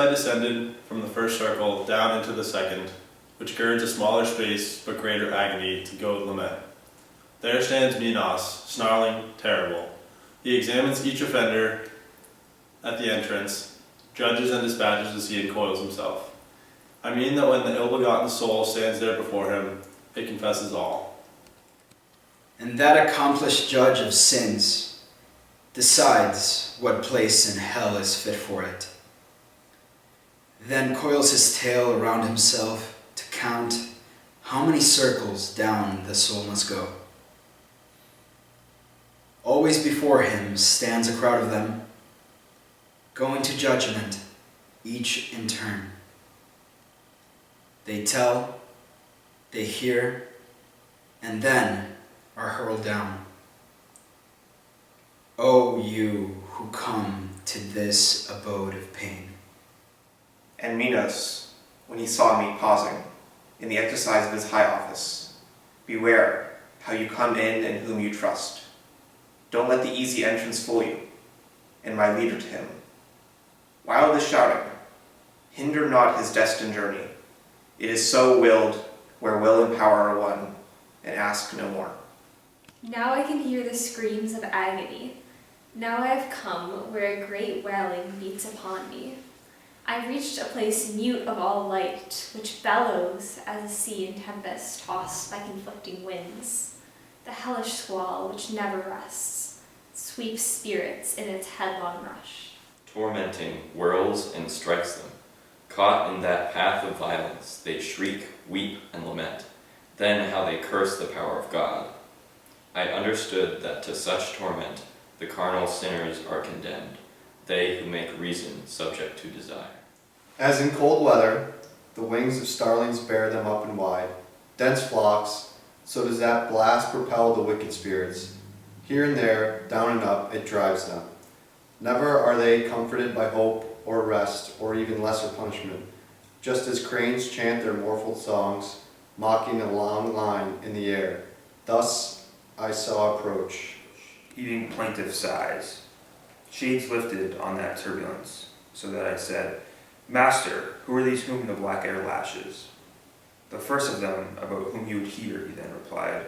I descended from the first circle down into the second, which girds a smaller space but greater agony to goad lament. There stands Minos, snarling, terrible. He examines each offender at the entrance, judges and dispatches as he encoils himself. I mean that when the ill-begotten soul stands there before him, it confesses all. And that accomplished judge of sins decides what place in hell is fit for it. Then coils his tail around himself to count how many circles down the soul must go. Always before him stands a crowd of them, going to judgment, each in turn. They tell, they hear, and then are hurled down. O you who come to this abode of pain. And Minos, when he saw me pausing in the exercise of his high office, beware how you come in and whom you trust. Don't let the easy entrance fool you, and my leader to him. While the shouting, hinder not his destined journey. It is so willed, where will and power are one, and ask no more. Now I can hear the screams of agony. Now I have come where a great wailing beats upon me. I reached a place mute of all light, which bellows as a sea in tempest tossed by conflicting winds. The hellish squall which never rests, sweeps spirits in its headlong rush. Tormenting whirls and strikes them. Caught in that path of violence, they shriek, weep, and lament. Then how they curse the power of God. I understood that to such torment the carnal sinners are condemned, they who make reason subject to desire. As in cold weather, the wings of starlings bear them up and wide, dense flocks, so does that blast propel the wicked spirits. Here and there, down and up, it drives them. Never are they comforted by hope or rest or even lesser punishment, just as cranes chant their mournful songs, mocking a long line in the air. Thus I saw approach, Eating plaintive sighs, shades lifted on that turbulence, so that I said, Master, who are these whom the black air lashes? The first of them, about whom you would hear, he then replied,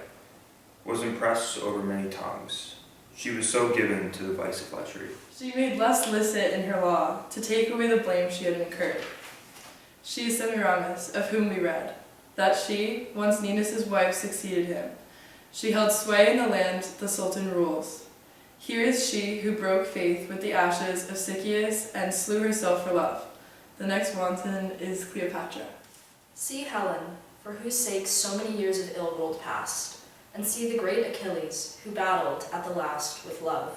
was impressed over many tongues. She was so given to the vice of lechery. She made less licit in her law, to take away the blame she had incurred. She is Semiramis, of whom we read, that she, once Ninus' wife, succeeded him. She held sway in the land the Sultan rules. Here is she who broke faith with the ashes of Sychaeus and slew herself for love. The next wanton is Cleopatra. See Helen, for whose sake so many years of ill rolled past, and see the great Achilles, who battled at the last with love.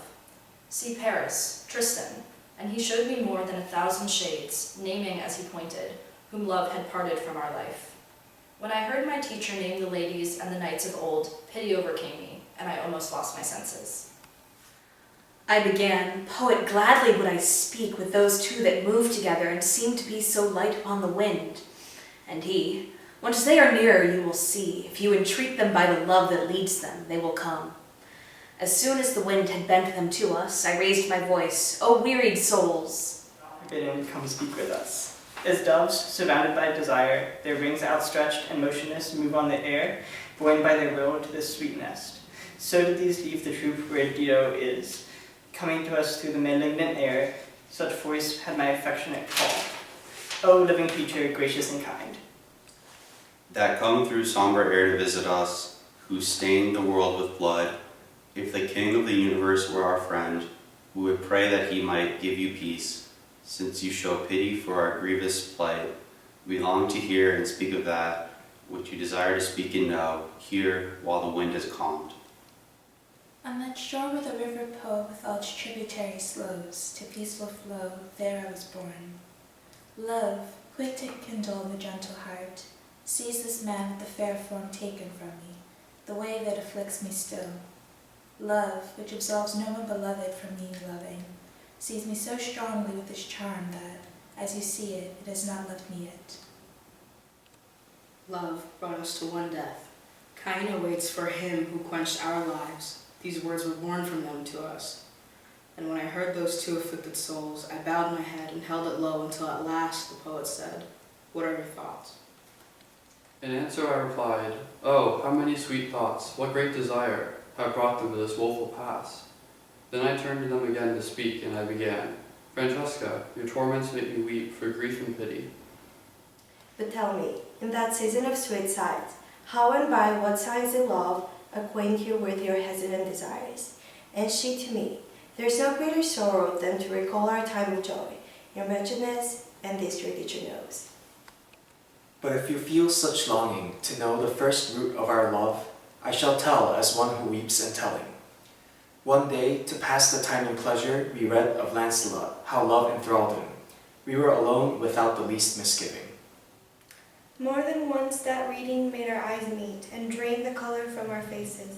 See Paris, Tristan, and he showed me more than 1,000 shades, naming as he pointed, whom love had parted from our life. When I heard my teacher name the ladies and the knights of old, pity overcame me, and I almost lost my senses. I began, Poet, gladly would I speak with those two that move together and seem to be so light upon the wind. And he, once they are nearer you will see, if you entreat them by the love that leads them, they will come. As soon as the wind had bent them to us, I raised my voice, O wearied souls! I bid him come speak with us. As doves, surrounded by desire, their wings outstretched and motionless move on the air, buoyed by their will to this sweet nest. So did these leave the troop where Dido is, coming to us through the malignant air. Such voice had my affectionate call. O living creature, gracious and kind. That come through somber air to visit us, who stained the world with blood, if the King of the universe were our friend, we would pray that he might give you peace. Since you show pity for our grievous plight, we long to hear and speak of that which you desire to speak and know, here while the wind is calmed. On that shore where the river Po with all its tributaries slows to peaceful flow, there I was born. Love, quick to kindle the gentle heart, sees this man with the fair form taken from me, the way that afflicts me still. Love, which absolves no one beloved from me loving, sees me so strongly with this charm that, as you see it, it has not left me yet. Love brought us to one death. Cain awaits for him who quenched our lives. These words were born from them to us. And when I heard those two afflicted souls, I bowed my head and held it low until at last the poet said, "What are your thoughts?" In answer I replied, "Oh, how many sweet thoughts, what great desire, have brought them to this woeful pass." Then I turned to them again to speak, and I began, "Francesca, your torments make me weep for grief and pity." But tell me, in that season of sweet sighs, how and by what signs in love acquaint you with your hesitant desires? And she to me, there's no greater sorrow than to recall our time of joy, your mentioness, and this your teacher knows. But if you feel such longing to know the first root of our love, I shall tell as one who weeps in telling. One day, to pass the time in pleasure, we read of Lancelot, how love enthralled him. We were alone without the least misgiving. More than once that reading made our eyes meet and drained the color from our faces.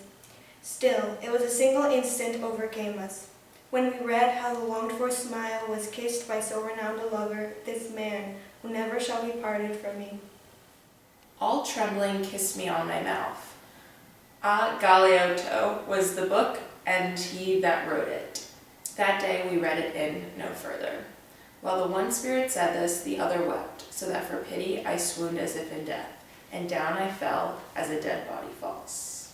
Still, it was a single instant overcame us, when we read how the longed-for smile was kissed by so renowned a lover, this man, who never shall be parted from me. All trembling kissed me on my mouth. A Galeotto was the book, and he that wrote it. That day we read it in no further. While the one spirit said this, the other wept, so that for pity I swooned as if in death, and down I fell as a dead body falls.